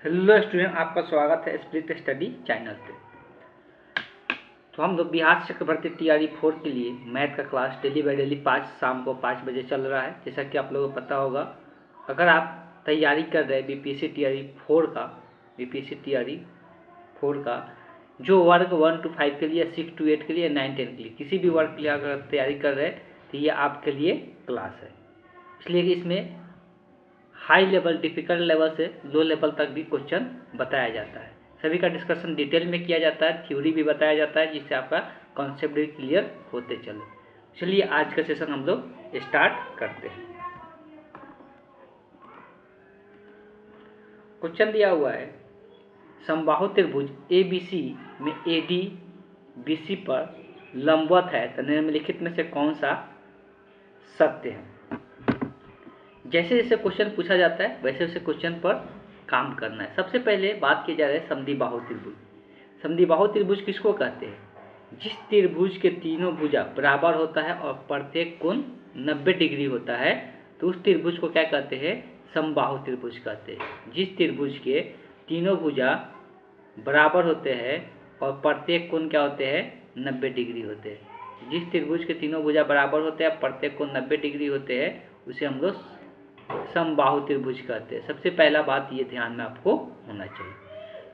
Hello student, आपका स्वागत है स्प्रिट स्टडी चैनल पे। तो हम लोग बिहार चक्रवर्ती तैयारी 4 के लिए मैथ का क्लास डेली बाई डेली शाम को 5 बजे चल रहा है। जैसा कि आप लोगों को पता होगा, अगर आप तैयारी कर रहे हैं बीपीएससी तैयारी 4 का जो वर्ग 1 to 5 के लिए, 6 to 8 के लिए, 9 10 के लिए, किसी भी वर्ग के लिए अगर आप तैयारी कर रहे हैं तो ये आपके लिए क्लास है। इसलिए इसमें हाई लेवल, डिफिकल्ट लेवल से लो लेवल तक भी क्वेश्चन बताया जाता है। सभी का डिस्कशन डिटेल में किया जाता है, थ्योरी भी बताया जाता है, जिससे आपका कॉन्सेप्ट भी क्लियर होते चले। चलिए आज का सेशन हम लोग स्टार्ट करते हैं। क्वेश्चन दिया हुआ है, समबाहु त्रिभुज ABC में AD BC पर लंबवत है तो निम्नलिखित में से कौन सा सत्य है। जैसे जैसे क्वेश्चन पूछा जाता है वैसे वैसे क्वेश्चन पर काम करना है। सबसे पहले बात की जा रही है समद्विबाहु त्रिभुज। समद्विबाहु त्रिभुज किसको कहते हैं? जिस त्रिभुज के तीनों भुजा बराबर होता है और प्रत्येक कोण 90 डिग्री होता है तो उस त्रिभुज को क्या कहते हैं? समबाहु त्रिभुज कहते हैं। जिस त्रिभुज के तीनों भुजा बराबर होते हैं और प्रत्येक कोण क्या होते हैं? 90 डिग्री होते हैं। जिस त्रिभुज के तीनों भुजा बराबर होते हैं, प्रत्येक कोण 90 डिग्री होते हैं, उसे हम लोग समबाहु त्रिभुज कहते हैं। सबसे पहला बात ये ध्यान में आपको होना चाहिए।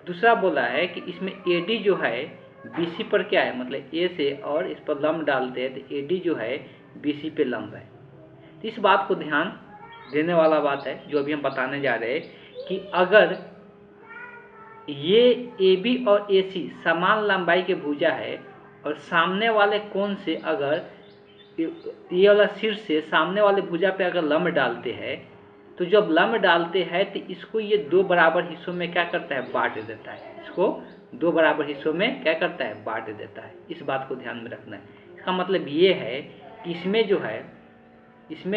दूसरा बोला है कि इसमें AD जो है BC पर क्या है, मतलब A से और इस पर लंब डालते हैं तो AD जो है BC पे लंब है। तो इस बात को ध्यान देने वाला बात है जो अभी हम बताने जा रहे हैं कि अगर ये AB और AC समान लंबाई के भुजा है और सामने वाले कोण से अगर ये वाला शीर्ष से सामने वाले भुजा पे अगर लंब डालते हैं तो जब लंब डालते हैं तो इसको ये दो बराबर हिस्सों में क्या करता है? बांट देता है। इसको दो बराबर हिस्सों में क्या करता है? बांट देता है। इस बात को ध्यान में रखना है। इसका मतलब ये है कि इसमें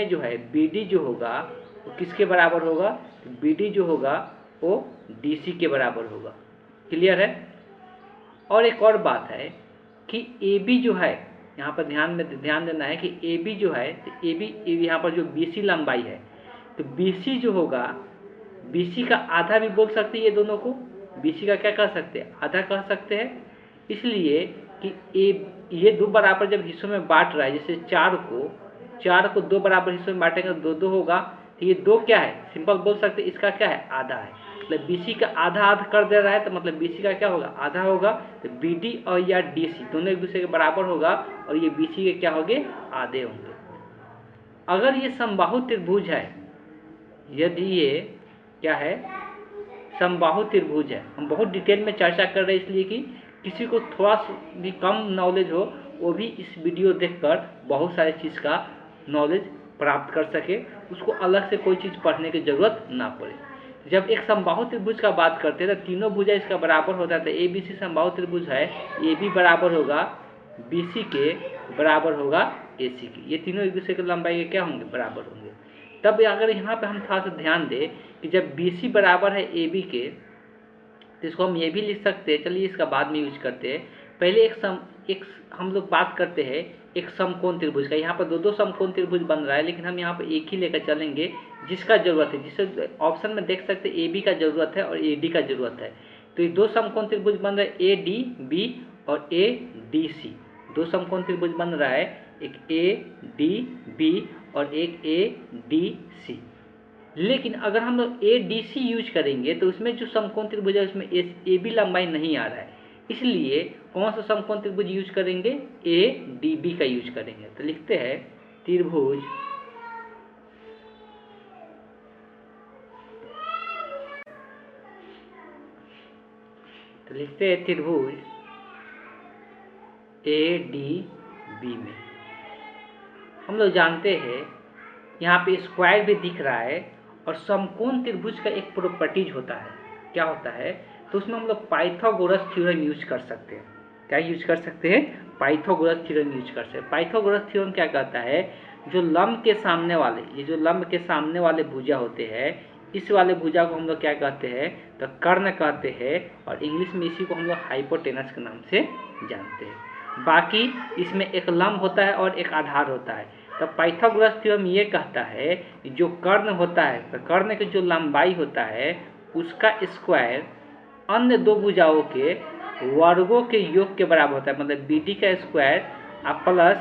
जो है BD जो होगा वो किसके बराबर होगा? BD जो होगा वो DC के बराबर होगा। क्लियर है? और एक और बात है कि AB जो है, यहाँ पर ध्यान देना है कि AB जो है तो AB यहाँ पर जो BC लंबाई है तो BC जो होगा, BC का आधा भी बोल सकते हैं। ये दोनों को BC का क्या कह सकते हैं? आधा कह सकते हैं। इसलिए कि ये दो बराबर जब हिस्सों में बांट रहा है, जैसे चार को दो बराबर हिस्सों में बांटेंगे तो दो होगा, तो ये दो क्या है? सिंपल बोल सकते हैं इसका क्या है? आधा है। मतलब BC का आधा कर दे रहा है तो मतलब BC का क्या होगा? आधा होगा। तो BD और या DC दोनों एक दूसरे के बराबर होगा और ये BC के क्या होंगे? आधे होंगे। अगर ये समबाहु त्रिभुज है, यदि ये क्या है? समबाहु त्रिभुज है। हम बहुत डिटेल में चर्चा कर रहे हैं इसलिए कि किसी को थोड़ा भी कम नॉलेज हो वो भी इस वीडियो देखकर बहुत सारी चीज़ का नॉलेज प्राप्त कर सके, उसको अलग से कोई चीज़ पढ़ने की जरूरत ना पड़े। जब एक समबाहु त्रिभुज का बात करते हैं तो तीनों भुजा इसका बराबर होता है। तो ABC समबाहु त्रिभुज है, AB बराबर होगा BC के, बराबर होगा AC की। ये तीनों एक दूसरे की लंबाई के क्या होंगे? बराबर होंगे। तब अगर यहाँ पे हम थोड़ा सा ध्यान दें कि जब BC बराबर है AB के तो इसको हम ये भी लिख सकते हैं। चलिए इसका बाद में यूज करते हैं। पहले एक हम लोग बात करते हैं एक समकोण त्रिभुज का। यहाँ पर दो समकोण त्रिभुज बन रहा है, लेकिन हम यहाँ पर एक ही लेकर चलेंगे जिसका जरूरत है। जिसे ऑप्शन में देख सकते हैं AB का जरूरत है और AD का जरूरत है। तो ये दो समकोण त्रिभुज बन रहा है ADB और ADC। दो समकोण त्रिभुज बन रहा है, एक ADB और एक ADC। लेकिन अगर हम लोग ADC यूज करेंगे तो उसमें जो समकोण त्रिभुज है उसमें AB लंबाई नहीं आ रहा है। इसलिए कौन सा समकोण त्रिभुज यूज करेंगे? ADB का यूज करेंगे। तो लिखते हैं त्रिभुज ADB में हम लोग जानते हैं यहाँ पे स्क्वायर भी दिख रहा है और समकोण त्रिभुज का एक प्रॉपर्टीज होता है। क्या होता है? तो उसमें हम लोग पाइथागोरस थ्योरम यूज कर सकते हैं। क्या यूज कर सकते हैं? पाइथागोरस थ्योरम यूज कर सकते हैं। पाइथागोरस थ्योरम क्या कहता है? जो लंब के सामने वाले, ये जो लंब के सामने वाले भुजा होते हैं, इस वाले भुजा को हम लोग क्या कहते हैं? तो कर्ण कहते हैं और इंग्लिश में इसी को हम लोग हाइपोटेनस के नाम से जानते हैं। बाकी इसमें एक लंब होता है और एक आधार होता है। तो पाइथागोरस थ्योरम ये कहता है कि जो कर्ण होता है, तो कर्ण की जो लंबाई होता है उसका स्क्वायर अन्य दो भुजाओं के वर्गों के योग के बराबर होता है। मतलब BD का स्क्वायर प्लस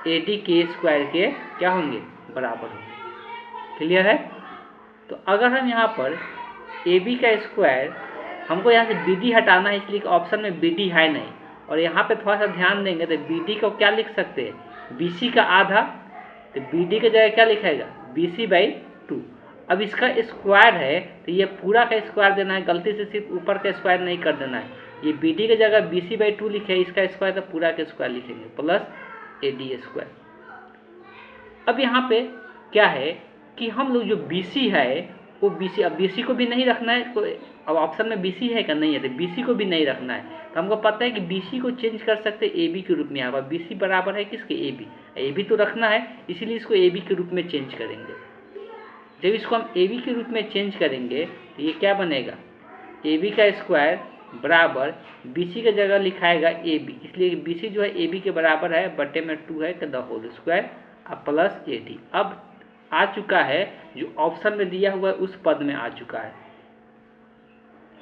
AD के स्क्वायर के क्या होंगे, बराबर होंगे। क्लियर है? तो अगर हम यहाँ पर AB का स्क्वायर, हमको यहाँ से BD हटाना है, इसलिए ऑप्शन में BD है नहीं, और यहाँ पे थोड़ा सा ध्यान देंगे तो BD को क्या लिख सकते हैं, BC का आधा, तो BD की जगह क्या लिखाएगा, BC/2। अब इसका स्क्वायर है तो ये पूरा का स्क्वायर देना है, गलती से सिर्फ ऊपर का स्क्वायर नहीं कर देना है। ये BD की जगह BC/2 लिखे, इसका स्क्वायर तो पूरा का स्क्वायर लिखेंगे प्लस AD स्क्वायर। अब यहाँ पे क्या है कि हम लोग जो BC है वो BC, अब BC को भी नहीं रखना है, अब ऑप्शन में BC है क्या, नहीं है, तो BC को भी नहीं रखना है। तो हमको पता है कि BC को चेंज कर सकते हैं AB के रूप में। यहाँ पर BC बराबर है किसके, AB तो रखना है, इसीलिए इसको AB के रूप में चेंज करेंगे। जब इसको हम AB के रूप में चेंज करेंगे तो ये क्या बनेगा, AB का स्क्वायर बराबर BC की जगह लिखाएगा AB, इसलिए BC जो है AB के बराबर है, बटे में 2 है, the whole square plus AD। अब आ चुका है जो ऑप्शन में दिया हुआ है उस पद में आ चुका है।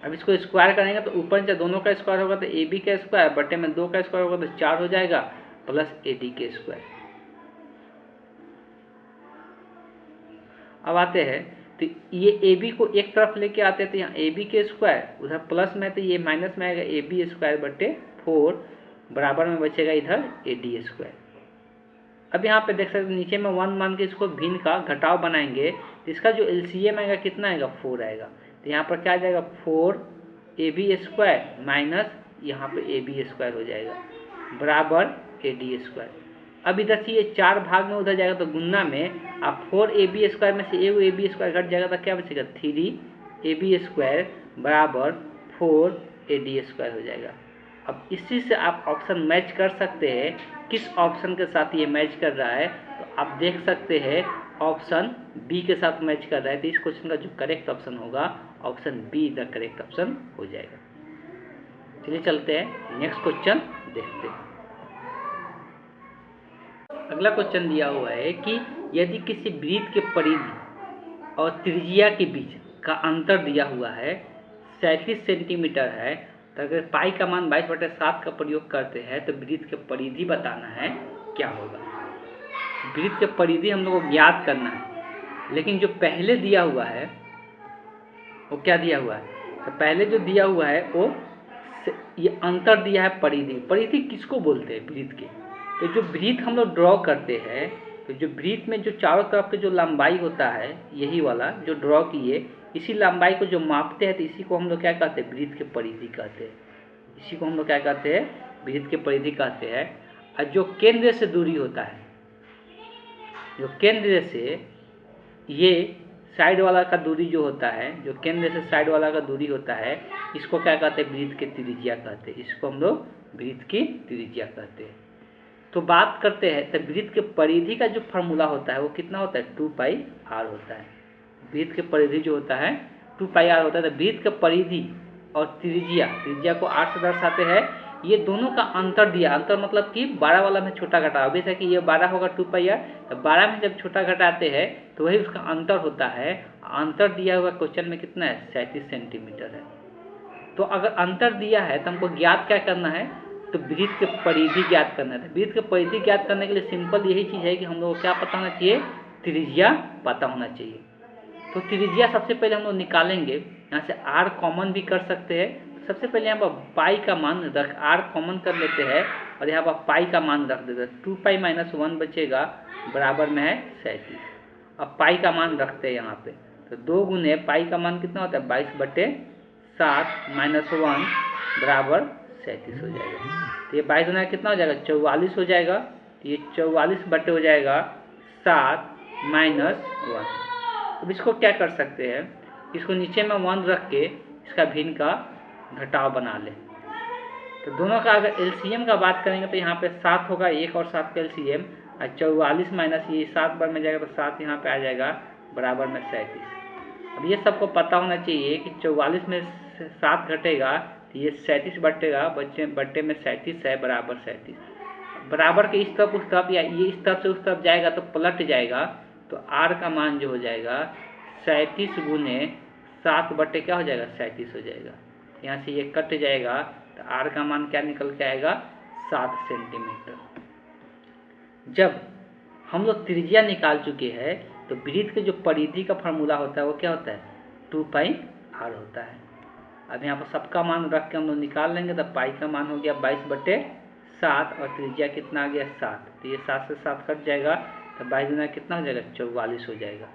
अब इसको स्क्वायर करेंगे तो ऊपर से दोनों का स्क्वायर होगा तो AB का स्क्वायर बटे में 2 का स्क्वायर होगा तो 4 हो जाएगा प्लस AD के स्क्वायर। अब आते हैं तो ये AB को एक तरफ लेके आते हैं तो यहाँ AB के स्क्वायर, उधर प्लस में तो ये माइनस में आएगा AB स्क्वायर बटे 4, बराबर में बचेगा इधर AD स्क्वायर। अब यहाँ पे देख सकते हैं नीचे में 1 मान के इसको भिन्न का घटाव बनाएंगे तो इसका जो LCM आएगा कितना आएगा, 4 आएगा। तो यहाँ पर क्या आ जाएगा, 4AB स्क्वायर माइनस यहाँ पे AB स्क्वायर हो जाएगा बराबर AD स्क्वायर। अब इधर से ये 4 भाग में उधर जाएगा तो गुना में आप 4AB स्क्वायर में से एगो AB स्क्वायर घट जाएगा तो क्या बचेगा, 3AB स्क्वायर बराबर 4AD स्क्वायर हो जाएगा। अब इसी से आप ऑप्शन मैच कर सकते हैं, किस ऑप्शन के साथ ये मैच कर रहा है, तो आप देख सकते हैं ऑप्शन B के साथ मैच कर रहा है। तो इस क्वेश्चन का जो करेक्ट ऑप्शन होगा option B the correct option हो जाएगा। चलिए चलते हैं नेक्स्ट क्वेश्चन देखते हैं। अगला क्वेश्चन दिया हुआ है कि यदि किसी वृत्त के परिधि और त्रिज्या के बीच का अंतर दिया हुआ है 37 सेंटीमीटर है, तो अगर पाई का मान 22/7 का प्रयोग करते हैं तो वृत्त के परिधि बताना है, क्या होगा। वृत्त के परिधि हम लोग को ज्ञात करना है, लेकिन जो पहले दिया हुआ है वो क्या दिया हुआ है, तो पहले जो दिया हुआ है वो ये अंतर दिया है परिधि। परिधि किसको बोलते हैं, वृत्त के। तो जो वृत्त हम लोग ड्रॉ करते हैं, तो जो वृत्त में जो चारों तरफ के जो लंबाई होता है, यही वाला जो ड्रॉ किए, इसी लंबाई को जो मापते हैं तो इसी को हम लोग क्या कहते हैं, वृत्त के परिधि कहते हैं। इसी को हम लोग क्या कहते हैं, वृत्त के परिधि कहते हैं। और जो केंद्र से दूरी होता है, जो केंद्र से ये साइड वाला का दूरी जो होता है, जो केंद्र से साइड वाला का दूरी होता है, इसको क्या कहते हैं, वृत्त की त्रिज्या कहते हैं। इसको हम लोग वृत्त की त्रिज्या कहते हैं। तो बात करते हैं तो वृत्त के परिधि का जो फार्मूला होता है वो कितना होता है, 2πr होता है। वृत्त के परिधि जो होता है 2πr होता है। तो वृत्त के परिधि और त्रिज्या को 8 से दर्शाते हैं। ये दोनों का अंतर दिया, अंतर मतलब कि 12 वाला में छोटा घटाव, जैसे कि ये 12 होगा 2πr, तो 12 में जब छोटा घटाते हैं तो वही उसका अंतर होता है। अंतर दिया हुआ क्वेश्चन में कितना है, 37 सेंटीमीटर है। तो अगर अंतर दिया है तो हमको ज्ञात क्या करना है, तो वृत्त के परिधि ज्ञात करना है। वृत्त के परिधि ज्ञात करने के लिए सिंपल यही चीज़ है कि हम लोग को क्या पता होना चाहिए, त्रिज्या पता होना चाहिए। तो त्रिज्या सबसे पहले हम लोग निकालेंगे, यहाँ से r कॉमन भी कर सकते हैं। सबसे पहले यहाँ पर पाई का मान रख, r कॉमन कर लेते हैं और यहाँ पर पाई का मान रख देते हैं। 2π - 1 बचेगा, बराबर में है 37। अब पाई का मान रखते हैं यहाँ पे, तो 2 गुने पाई का मान कितना होता है, 22/7 - 1 बराबर 37 हो जाएगा। तो ये 22 गुना कितना हो जाएगा, 44 हो जाएगा। तो ये 44 बटे हो जाएगा 7 - 1। अब इसको क्या कर सकते हैं, इसको नीचे में 1 रख के इसका भिन्न का घटाव बना ले। तो दोनों का अगर LCM का बात करेंगे तो यहाँ पे 7 होगा, 1 और 7 का LCM, और 44 माइनस ये 7 बार में जाएगा तो 7 यहाँ पे आ जाएगा, बराबर में 37। अब ये सबको पता होना चाहिए कि 44 में 7 घटेगा तो ये 37 बटेगा, बट्टे में 37 है, बराबर 37। बराबर के इस तरफ उस तरफ, या ये इस तरफ से उस तरफ जाएगा तो पलट जाएगा। तो r का मान जो हो जाएगा 37 गुने 7 बटे क्या हो जाएगा 37 हो जाएगा। यहाँ से ये कट जाएगा तो r का मान क्या निकल के आएगा 7 सेंटीमीटर। जब हम लोग त्रिज्या निकाल चुके हैं तो वृत्त के जो परिधि का फार्मूला होता है वो क्या होता है 2πr होता है। अब यहाँ पर सबका मान रख के हम लोग निकाल लेंगे तो पाई का मान हो गया 22/7 और त्रिज्या कितना आ गया 7। तो ये 7 से 7 कट जाएगा तो 22 गुना कितना हो जाएगा 44 हो जाएगा।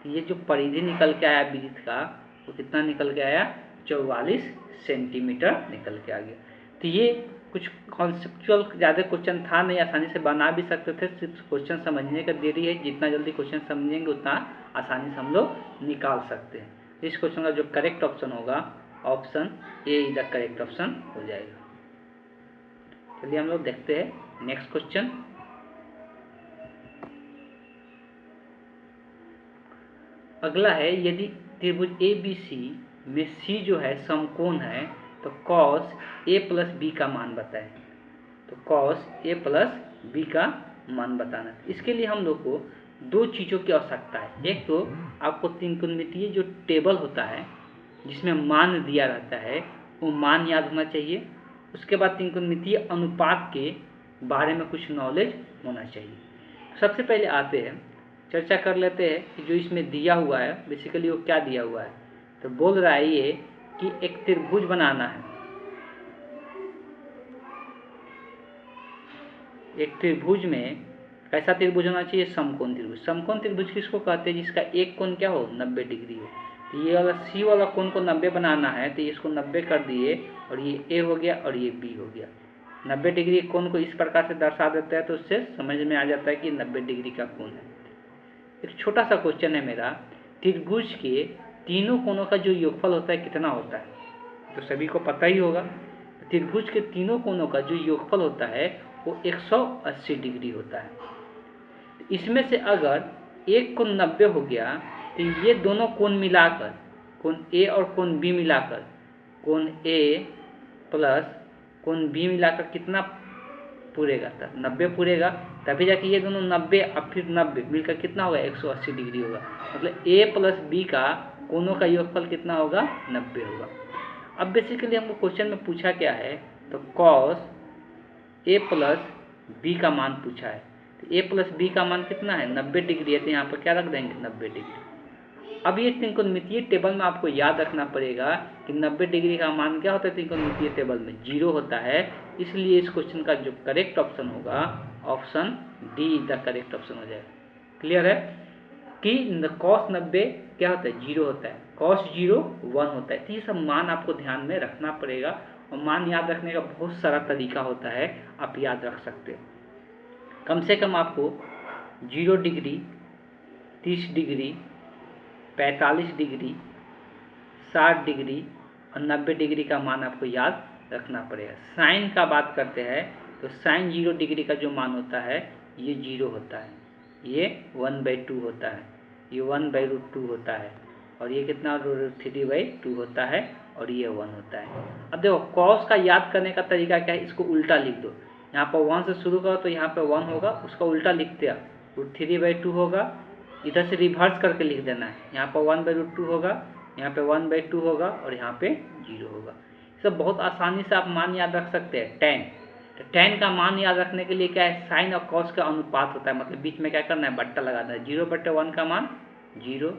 तो ये जो परिधि निकल के आया वृत्त का वो कितना निकल के आया 44 सेंटीमीटर निकल के आ गया। तो ये कुछ कॉन्सेप्चुअल ज़्यादा क्वेश्चन था नहीं, आसानी से बना भी सकते थे, सिर्फ क्वेश्चन समझने का देरी है। जितना जल्दी क्वेश्चन समझेंगे उतना आसानी से हम लोग निकाल सकते हैं। इस क्वेश्चन का जो करेक्ट ऑप्शन होगा option A is the correct option हो जाएगा। चलिए हम लोग देखते हैं नेक्स्ट क्वेश्चन। अगला है यदि त्रिभुज ABC में C जो है समकोण है तो cos A + B का मान बताएं। तो cos A + B का मान बताना। इसके लिए हम लोग को दो चीज़ों की आवश्यकता है। एक तो आपको त्रिकोणमितीय जो टेबल होता है जिसमें मान दिया रहता है वो मान याद होना चाहिए। उसके बाद त्रिकोणमितीय अनुपात के बारे में कुछ नॉलेज होना चाहिए। सबसे पहले आते हैं चर्चा कर लेते हैं कि जो इसमें दिया हुआ है बेसिकली वो क्या दिया हुआ है। तो बोल रहा है ये कि एक त्रिभुज बनाना है। एक त्रिभुज में कैसा त्रिभुज होना चाहिए समकोण त्रिभुज। समकोण त्रिभुज किसको कहते हैं जिसका एक कोण क्या हो 90 डिग्री हो। तो ये वाला सी वाला कोण को 90 बनाना है तो इसको 90 कर दिए और ये ए हो गया और ये बी हो गया। 90 डिग्री कोण को इस प्रकार से दर्शा देता है तो उससे समझ में आ जाता है कि 90 डिग्री का कोण है। एक छोटा सा क्वेश्चन है मेरा, त्रिभुज के तीनों कोणों का जो योगफल होता है कितना होता है। तो सभी को पता ही होगा त्रिभुज के तीनों कोणों का जो योगफल होता है वो 180 डिग्री होता है। इसमें से अगर एक कोण 90 हो गया तो ये दोनों कोण मिलाकर कोण ए और कोण बी मिलाकर कोण ए प्लस कोण बी मिलाकर कितना पूरेगा तब 90 पूरेगा। तभी जाके ये दोनों 90 और फिर 90 मिलकर कितना होगा 180 डिग्री होगा। मतलब ए + बी का कोणों का योगफल कितना होगा 90 होगा। अब बेसिकली हमको क्वेश्चन में पूछा क्या है तो cos A + B का मान पूछा है। तो A + B का मान कितना है 90 डिग्री है। तो यहाँ पर क्या रख देंगे 90 डिग्री। अब ये त्रिकोणमितीय टेबल में आपको याद रखना पड़ेगा कि 90 डिग्री का मान क्या होता है त्रिकोणमितीय टेबल में 0 होता है। इसलिए इस क्वेश्चन का जो करेक्ट ऑप्शन होगा option D is the correct option हो जाएगा। क्लियर है कि cos 90 क्या होता है 0 होता है, cos 0 1 होता है। तो ये सब मान आपको ध्यान में रखना पड़ेगा और मान याद रखने का बहुत सारा तरीका होता है, आप याद रख सकते हैं। कम से कम आपको 0 डिग्री 30 डिग्री 45 डिग्री 60 डिग्री और 90 डिग्री का मान आपको याद रखना पड़ेगा। साइन का बात करते हैं तो साइन 0 डिग्री का जो मान होता है ये 0 होता है, ये 1/2 होता है, ये 1/√2 होता है और ये कितना √3/2 होता है और ये 1 होता है। अब देखो कॉस का याद करने का तरीका क्या है, इसको उल्टा लिख दो। यहाँ पर 1 से शुरू करो तो यहाँ पर 1 होगा, उसका उल्टा लिखते हैं √3/2 होगा। इधर से रिवर्स करके लिख देना है, यहाँ पर 1/√2 होगा, यहाँ पे 1/2 होगा और यहाँ पे 0 होगा। सब बहुत आसानी से आप मान याद रख सकते हैं। tan तो tan का मान याद रखने के लिए क्या है साइन और कॉस का अनुपात होता है, मतलब बीच में क्या करना है बट्टा लगाना है। 0/1 का मान 0,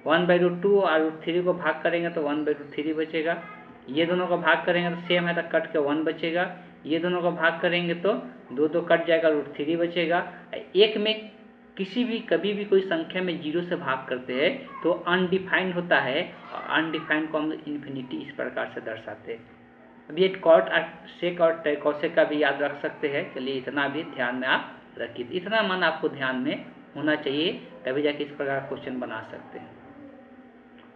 1/2 और √3 को भाग करेंगे तो 1/3 बचेगा। ये दोनों को भाग करेंगे तो सेम है तो कट के 1 बचेगा। ये दोनों को भाग करेंगे तो 2 कट जाएगा √3 बचेगा। एक में किसी भी कभी भी कोई संख्या में 0 से भाग करते हैं तो अनडिफाइंड होता है और अनडिफाइंड को हम इन्फिनिटी इस प्रकार से दर्शाते हैं। अब ये कॉट और सेक और कॉसेक का भी याद रख सकते हैं। चलिए इतना भी ध्यान में आप रखिए, इतना मान आपको ध्यान में होना चाहिए तभी जाके इस प्रकार क्वेश्चन बना सकते हैं।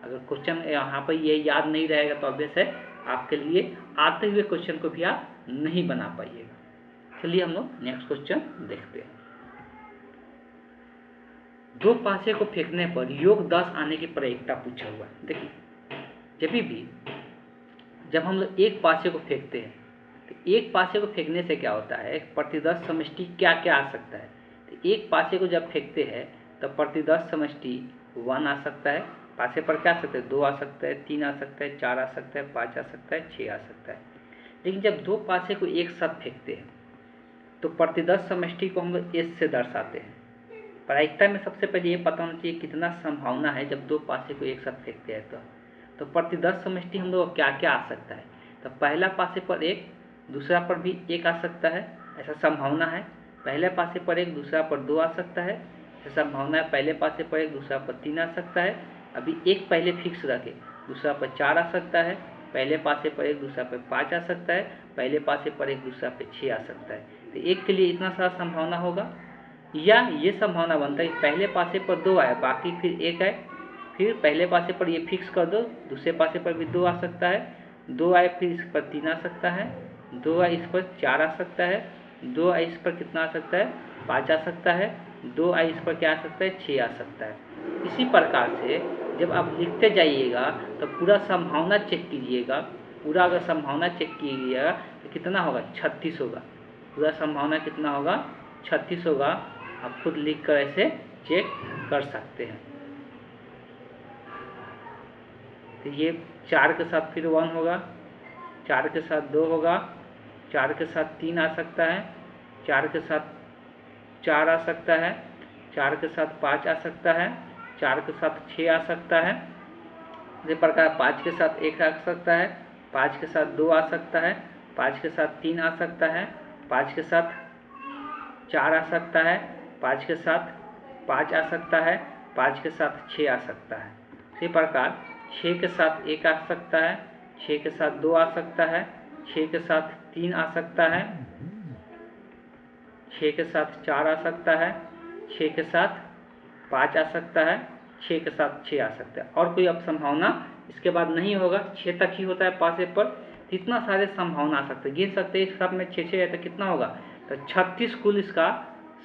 अगर क्वेश्चन यहाँ पर ये याद नहीं रहेगा तो ऑब्वियस है आपके लिए आते हुए क्वेश्चन को भी आप नहीं बना पाइएगा। चलिए हम लोग नेक्स्ट क्वेश्चन देखते हैं। दो पासे को फेंकने पर योग 10 आने की प्रायिकता पूछा हुआ है। देखिए जब हम लोग एक पासे को फेंकते हैं तो एक पासे को फेंकने से क्या होता है प्रतिदर्श समष्टि क्या क्या आ सकता है। तो एक पासे को जब फेंकते हैं तो प्रतिदर्श समष्टि 1 आ सकता है, पासे पर क्या आ सकता है, 2 आ सकता है, 3 आ सकता है, 4 आ सकता है, 5 आ सकता है, 6 आ सकता है। लेकिन जब दो पासे को एक साथ फेंकते हैं तो प्रतिदर्श समष्टि को हम लोग एस से दर्शाते हैं। प्रायिकता में सबसे पहले ये पता होना चाहिए कितना संभावना है जब दो पासे को एक साथ फेंकते हैं। तो प्रतिदर्श समष्टि हम लोग क्या क्या आ सकता है, तो पहला पासे पर एक, दूसरा पर भी एक आ सकता है, ऐसा संभावना है। पहले पासे पर एक, दूसरा पर 2 आ सकता है, ऐसा संभावना है। पहले पासे पर एक, दूसरा पर 3 आ सकता है। अभी एक पहले फिक्स रखे, दूसरा पर 4 आ सकता है। पहले पासे पर एक, दूसरा पर 5 आ सकता है। पहले पासे पर एक, दूसरा पर 6 आ सकता है। तो एक के लिए इतना सारा संभावना होगा। या ये संभावना बनता है कि पहले पासे पर 2 आए, बाकी फिर एक आए, फिर पहले पासे पर ये फिक्स कर दो, दूसरे पासे पर भी 2 आ सकता है, 2 आए फिर इस पर 3 आ सकता है, 2 आए इस पर 4 आ सकता है, 2 आए इस पर कितना आ सकता है, 5 आ सकता है, 2 आए इस पर क्या आ सकता है, 6 आ सकता है। इसी प्रकार से जब आप लिखते जाइएगा तो पूरा संभावना चेक कीजिएगा। पूरा अगर संभावना चेक कीजिएगा तो कितना होगा, 36 होगा। पूरा संभावना कितना होगा, 36 होगा। आप खुद लिख कर ऐसे चेक कर सकते हैं। तो ये 4 के साथ फिर 1 होगा, 4 के साथ 2 होगा, 4 के साथ 3 आ सकता है, 4 के साथ 4 आ सकता है, 4 के साथ 5 आ सकता है, 4 के साथ 6 आ सकता है। इसी प्रकार 5 के साथ 1 आ सकता है, 5 के साथ 2 आ सकता है, 5 के साथ 3 आ सकता है, 5 के साथ 4 आ सकता है, 5 के साथ 5 आ सकता है, 5 के साथ 6 आ सकता है। इसी प्रकार 6 के साथ 1 आ सकता है, 6 के साथ 2 आ सकता है, 6 के साथ 3 आ सकता है, 6 के साथ 4 आ सकता है, 6 के साथ 5 आ सकता है, 6 के साथ 6 आ सकता है। और कोई अब संभावना इसके बाद नहीं होगा, 6 तक ही होता है पासे पर। इतना सारे संभावना आ सकते हैं, गिन सकते हैं। सब में 6 है तो कितना होगा, तो 36 कुल इसका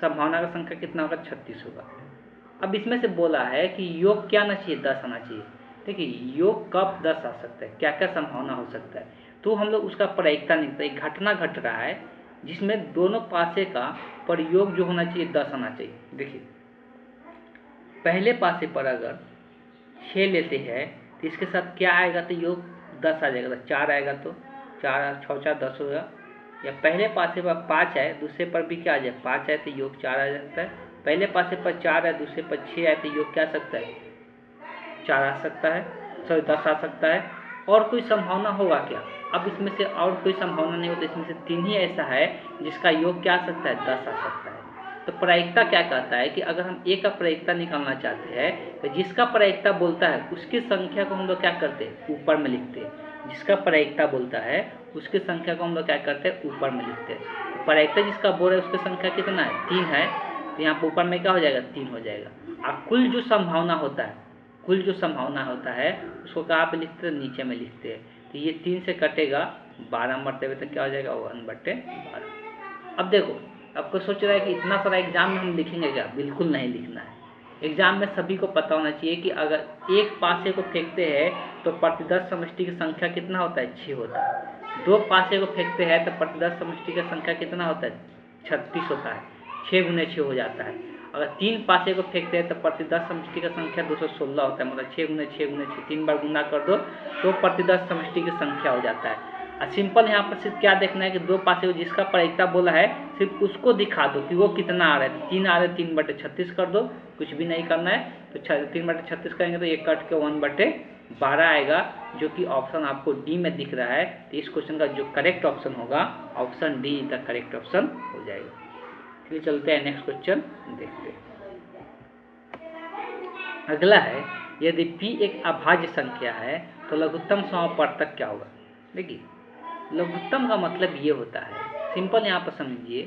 संभावना का संख्या कितना होगा, 36 होगा। अब इसमें से बोला है कि योग क्या आना चाहिए, 10 आना चाहिए। देखिए योग कब 10 आ सकता है, क्या क्या संभावना हो सकता है, तो हम लोग उसका प्रायिकता निकलता है। एक घटना घट रहा है जिसमें दोनों पासे का प्रयोग जो होना चाहिए 10 आना चाहिए। देखिए पहले पासे पर अगर 6 लेते हैं तो इसके साथ क्या आएगा, तो योग 10 आ जाएगा। तो 4 आएगा तो 4 6 4 10 होगा। या पहले पासे पर 5 आए, दूसरे पर भी क्या आ जाए, 5 आए तो योग 4 आ जाता है। पहले पासे पर 4 है, दूसरे पर 6 आए तो योग क्या आ सकता है, 4 आ सकता है, सॉरी 10 आ सकता है। और कोई संभावना होगा क्या, अब इसमें से और कोई संभावना नहीं होती। इसमें से 3 ही ऐसा है जिसका योग क्या आ सकता है, 10 आ सकता है। तो प्रायिकता क्या कहता है कि अगर हम ए का प्रायिकता निकालना चाहते हैं तो जिसका प्रायिकता बोलता है उसकी संख्या को हम लोग क्या करते हैं, ऊपर में लिखते हैं। जिसका प्रायिकता बोलता है उसकी संख्या को हम लोग क्या करते हैं, ऊपर में लिखते हैं। प्रायिकता जिसका बोल रहा है उसकी संख्या कितना है, 3 है, तो यहाँ पर ऊपर में क्या हो जाएगा, 3 हो जाएगा। और कुल जो संभावना होता है, कुल जो संभावना होता है उसको कहाँ पे लिखते हैं, नीचे में लिखते हैं। तो ये 3 से कटेगा 12 मरतबे तक क्या हो जाएगा, 1/12। अब देखो आपको सोच रहा है कि इतना सारा एग्जाम में हम लिखेंगे क्या, बिल्कुल नहीं लिखना है। एग्जाम में सभी को पता होना चाहिए कि अगर एक पासे को फेंकते हैं तो प्रतिदर्श समष्टि की संख्या कितना होता है, 6 होता है। 2 पासे को फेंकते हैं तो प्रतिदर्श समष्टि की संख्या कितना होता है, 36 होता है। 6 गुने 6 हो जाता है। अगर 3 पासे को फेंकते हैं तो प्रतिदर्श समष्टि की संख्या 216 होता है। मतलब 6 गुने 6 गुने 6, 3 बार गुना कर दो तो प्रतिदर्श समष्टि की संख्या हो जाता है। सिंपल यहाँ पर सिर्फ क्या देखना है कि 2 पासे को जिसका प्रायिकता बोला है सिर्फ उसको दिखा दो कि वो कितना आ रहा है। 3 आ रहा है, 3/36 कर दो, कुछ भी नहीं करना है। तो 3/36 करेंगे तो ये कट के 1/12 आएगा, जो कि ऑप्शन आपको डी में दिख रहा है। तो इस क्वेश्चन का जो करेक्ट ऑप्शन होगा, option D is the correct option हो जाएगा। फिर चलते हैं नेक्स्ट क्वेश्चन देखते हैं। अगला है, यदि p एक अभाज्य संख्या है तो लघुत्तम समापवर्तक क्या होगा। देखिए लघुत्तम का मतलब ये होता है, सिंपल यहाँ पर समझिए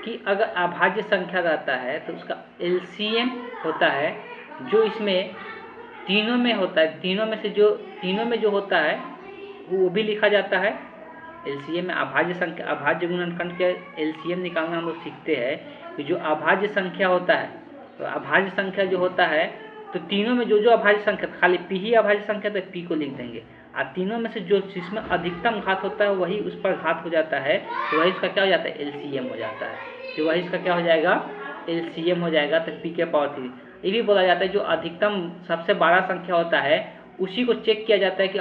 कि अगर अभाज्य संख्या रहता है तो उसका एलसीएम होता है, जो इसमें तीनों में होता है। तीनों में जो होता है वो भी लिखा जाता है। एलसीएम में अभाज्य संख्या, अभाज्य गुणनखंड के एलसीएम निकालना हम लोग सीखते हैं कि जो अभाज्य संख्या होता है, तो अभाज्य संख्या जो होता है तो तीनों में जो अभाज्य संख्या, खाली p ही अभाज्य संख्या तो p को लिख देंगे। और तीनों में से जो जिसमें अधिकतम घात होता है वही उस पर घात हो जाता है, तो वही इसका क्या हो जाता है, एलसीएम हो जाता है। तो वही इसका क्या हो जाएगा, एलसीएम हो जाएगा। तो p के पावर 3 ये भी बोला जाता है जो अधिकतम सबसे बड़ा संख्या होता है उसी को चेक किया जाता है कि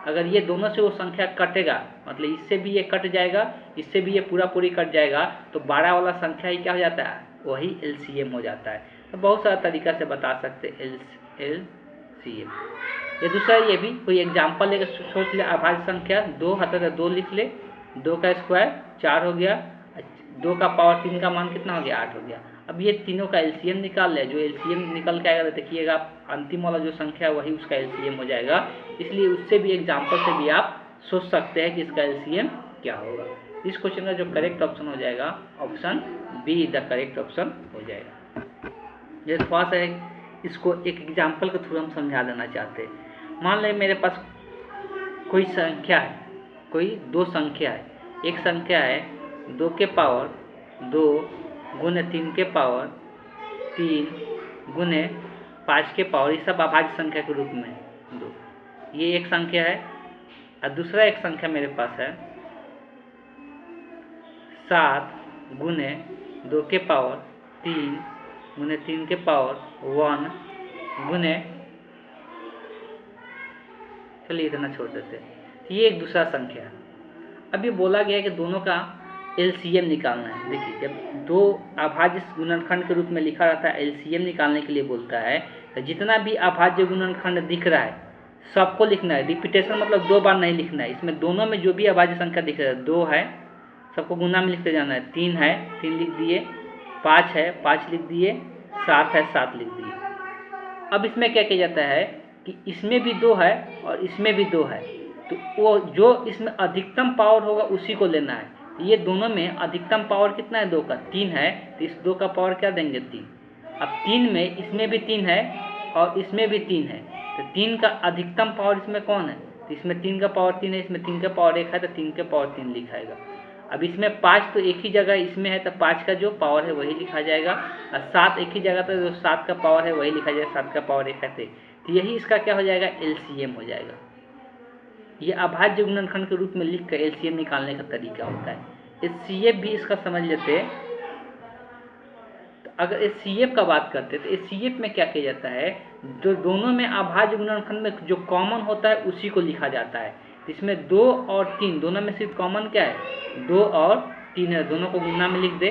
अगर ये दोनों से वो संख्या कटेगा, मतलब इससे भी ये कट जाएगा, इससे भी ये पूरा पूरी कट जाएगा, तो 12 वाला संख्या ही क्या हो जाता है, वही LCM हो जाता है। तो बहुत सारा तरीका से बता सकते LCM। ये दूसरा, ये भी कोई एग्जाम्पल लेकर सोच ले, अभाज्य संख्या 2 हाथ 2 लिख ले, 2 का स्क्वायर 4 हो गया, 2 का पावर 3 का मान कितना हो गया, 8 हो गया। अब ये तीनों का LCM निकाल ले, जो LCM निकल के आएगा देखिएगा अंतिम वाला जो संख्या है वही उसका LCM हो जाएगा। इसलिए उससे भी एग्जाम्पल से भी आप सोच सकते हैं कि इसका LCM क्या होगा। इस क्वेश्चन का जो करेक्ट ऑप्शन हो जाएगा option be the correct option हो जाएगा। ये थोड़ा सा इसको एक एग्जाम्पल के थ्रू हम समझा देना चाहते हैं। मान लें मेरे पास कोई संख्या है, कोई 2 संख्या है, एक संख्या है 2 के पावर 2 गुने 3 के पावर 3 गुने 5 के पावर, ये सब अभाज्य संख्या के रूप में 2, ये एक संख्या है। और दूसरा एक संख्या मेरे पास है 7 गुने 2 के पावर 3 गुने 3 के पावर 1 गुने, चलिए इतना छोड़ देते हैं, ये एक दूसरा संख्या है। अभी बोला गया है कि दोनों का LCM निकालना है। देखिए जब 2 अभाज्य गुणनखंड के रूप में लिखा रहता है, LCM निकालने के लिए बोलता है, तो जितना भी अभाज्य गुणनखंड दिख रहा है सबको लिखना है। रिपीटेशन मतलब 2 बार नहीं लिखना है, इसमें दोनों में जो भी अभाज्य संख्या दिख रहा है, 2 है सबको गुना में लिखते जाना है, 3 है 3 लिख दिए, 5 है 5 लिख दिए, 7 है 7 लिख दिए। अब इसमें क्या किया जाता है कि इसमें भी 2 है और इसमें भी 2 है, तो वो जो इसमें अधिकतम पावर होगा उसी को लेना है। ये दोनों में अधिकतम पावर कितना है, 2 का 3 है, तो इस 2 का पावर क्या देंगे, 3। अब 3 में इसमें भी 3 है और इसमें भी 3 है, तो 3 का अधिकतम पावर इसमें कौन है, तो इसमें 3 का पावर 3 है, इसमें 3 का पावर 1 है, तो 3 का पावर 3 लिखाएगा। अब इसमें 5 तो एक ही जगह इसमें है, तो 5 का जो पावर है वही लिखा जाएगा, और 7 एक ही जगह, तो जो 7 का पावर है वही लिखा जाएगा, 7 का पावर 1 है, तो यही इसका क्या हो जाएगा, LCM हो जाएगा। ये अभाज्य गुणनखंड के रूप में लिख कर LCM निकालने का तरीका होता है। HCF भी इसका समझ लेते हैं। तो अगर HCF का बात करते हैं तो HCF में क्या किया जाता है, जो दोनों में अभाज्य गुणनखंड में जो कॉमन होता है उसी को लिखा जाता है। तो इसमें 2 और 3 दोनों में सिर्फ कॉमन क्या है, 2 और 3 है, दोनों को गुना में लिख दे।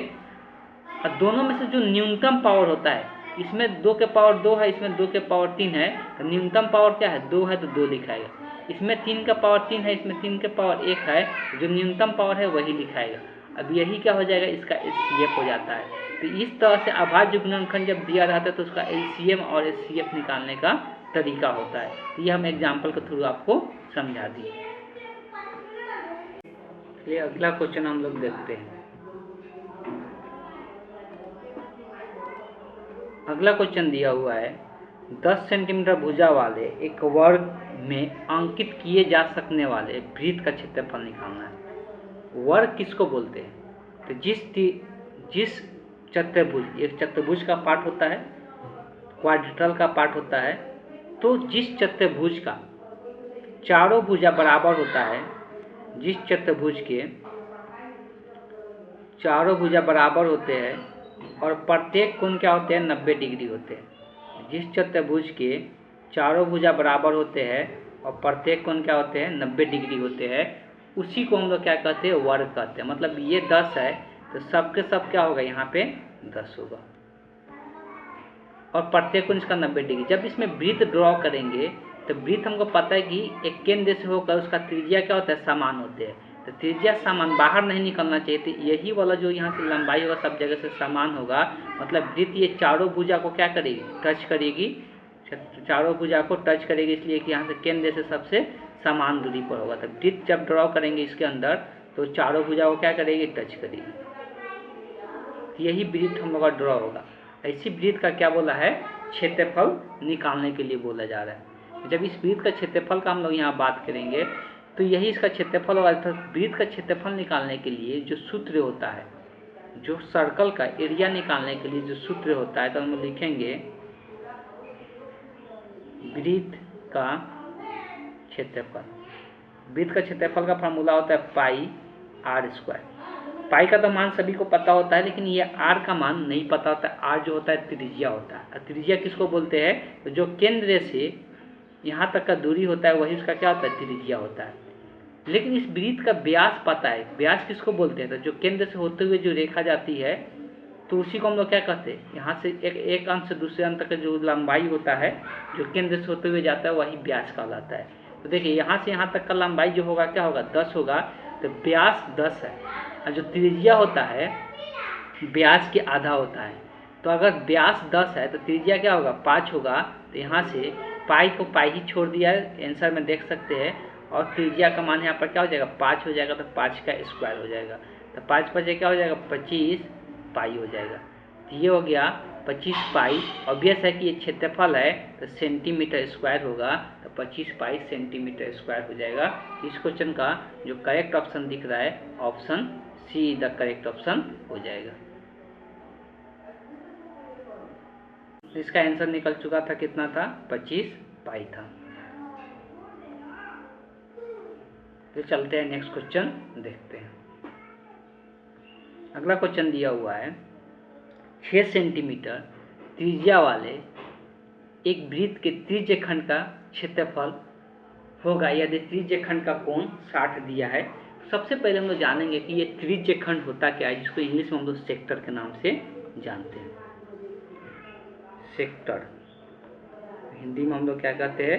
और दोनों में से जो न्यूनतम पावर होता है, इसमें 2 के पावर 2 है, इसमें 2 के पावर 3 है, तो न्यूनतम पावर क्या है, 2 है, तो 2 लिखाएगा। इसमें 3 का पावर 3 है, इसमें 3 के पावर 1 है, जो न्यूनतम पावर है वही लिखाएगा। अब यही क्या हो जाएगा, इसका HCF हो जाता है। तो इस तरह से अभाज्य गुणनखंड जब दिया रहता है तो उसका LCM और HCF निकालने का तरीका होता है। तो ये हम एग्जाम्पल के थ्रू आपको समझा दिए। ये अगला क्वेश्चन हम लोग देखते हैं। अगला क्वेश्चन दिया हुआ है 10 सेंटीमीटर भुजा वाले एक वर्ग में अंकित किए जा सकने वाले वृत्त का क्षेत्रफल निकालना है। वर्ग किसको बोलते हैं, तो जिस चतुर्भुज, एक चतुर्भुज का पार्ट होता है, क्वाड्रिलटरल का पार्ट होता है, तो जिस चतुर्भुज का चारों भुजा बराबर होता है, जिस चतुर्भुज के चारों भुजा बराबर होते हैं और प्रत्येक कोण क्या होते हैं, 90 डिग्री होते हैं। जिस चतुर्भुज के चारों भुजा बराबर होते हैं और प्रत्येक कोण क्या होते हैं, 90 डिग्री होते हैं, उसी को हम लोग क्या कहते हैं, वर्ग कहते हैं। मतलब ये 10 है तो सबके सब क्या होगा, यहाँ पे 10 होगा और प्रत्येक कोण इसका 90 डिग्री। जब इसमें वृत्त ड्रॉ करेंगे तो वृत्त हमको पता है कि एक केंद्र से होकर उसका त्रिज्या क्या होता है, समान होते हैं, तो त्रिज्या समान बाहर नहीं निकलना चाहिए। तो यही वाला जो यहाँ से लंबाई होगा सब जगह से समान होगा, मतलब वृत्त ये चारों भुजा को क्या करेगी, टच करेगी, चारों भुजा को टच करेगी, इसलिए कि यहाँ से केंद्र से सबसे समान दूरी पर होगा। तो वृत्त जब ड्रॉ करेंगे इसके अंदर तो चारों भुजा को क्या करेगी, टच करेगी। यही वृत्त हम लोग का ड्रॉ होगा। ऐसी वृत्त का क्या बोला है, क्षेत्रफल निकालने के लिए बोला जा रहा है। जब इस वृत्त का क्षेत्रफल का हम लोग यहाँ बात करेंगे तो यही इसका क्षेत्रफल होगा। अर्थात वृत्त का क्षेत्रफल निकालने के लिए जो सूत्र होता है, जो सर्कल का एरिया निकालने के लिए जो सूत्र होता है, तो हम लिखेंगे वृत्त का क्षेत्रफल। वृत्त का क्षेत्रफल का फार्मूला होता है पाई r²। पाई का तो मान सभी को पता होता है, लेकिन ये आर का मान नहीं पता होता है। आर जो होता है त्रिज्या होता है। और त्रिज्या किसको बोलते हैं? तो जो केंद्र से यहाँ तक का दूरी होता है वही उसका क्या होता है? त्रिज्या होता है। लेकिन इस वृत्त का व्यास पता है। व्यास किसको बोलते हैं? तो जो केंद्र से होते हुए जो रेखा जाती है तो उसी को हम लोग क्या कहते हैं? यहाँ से एक अंत से दूसरे अंत तक का जो लंबाई होता है जो केंद्र से होते हुए जाता है वही व्यास कहलाता है। तो देखिए यहाँ से यहाँ तक का लंबाई जो होगा क्या होगा? 10 होगा। तो व्यास 10 है। और जो त्रिज्या होता है व्यास के आधा होता है। तो अगर व्यास 10 है तो त्रिज्या क्या होगा? 5 होगा। तो यहाँ से पाई को पाई ही छोड़ दिया है, आंसर में देख सकते हैं। और त्रिज्या का मान यहाँ पर क्या हो जाएगा? 5 हो जाएगा। तो 5 का स्क्वायर हो जाएगा। तो 5 5 क्या हो जाएगा? 25 पाई हो जाएगा। तो ये हो गया 25 पाई। ऑब्वियस है कि ये क्षेत्रफल है तो सेंटीमीटर स्क्वायर होगा। तो 25 पाई सेंटीमीटर स्क्वायर हो जाएगा। इस क्वेश्चन का जो करेक्ट ऑप्शन दिख रहा है option see the correct option हो जाएगा। इसका आंसर निकल चुका था, कितना था? 25 पाई था। तो चलते हैं नेक्स्ट क्वेश्चन देखते हैं। अगला क्वेश्चन दिया हुआ है 6 सेंटीमीटर त्रिज्या वाले एक वृत्त के त्रिज्य खंड का क्षेत्रफल होगा यदि त्रिज्य खंड का कोण 60 दिया है। सबसे पहले हम लोग जानेंगे कि ये त्रिज्य खंड होता क्या है, जिसको इंग्लिश में हम लोग सेक्टर के नाम से जानते हैं। सेक्टर हिंदी में हम लोग क्या कहते हैं?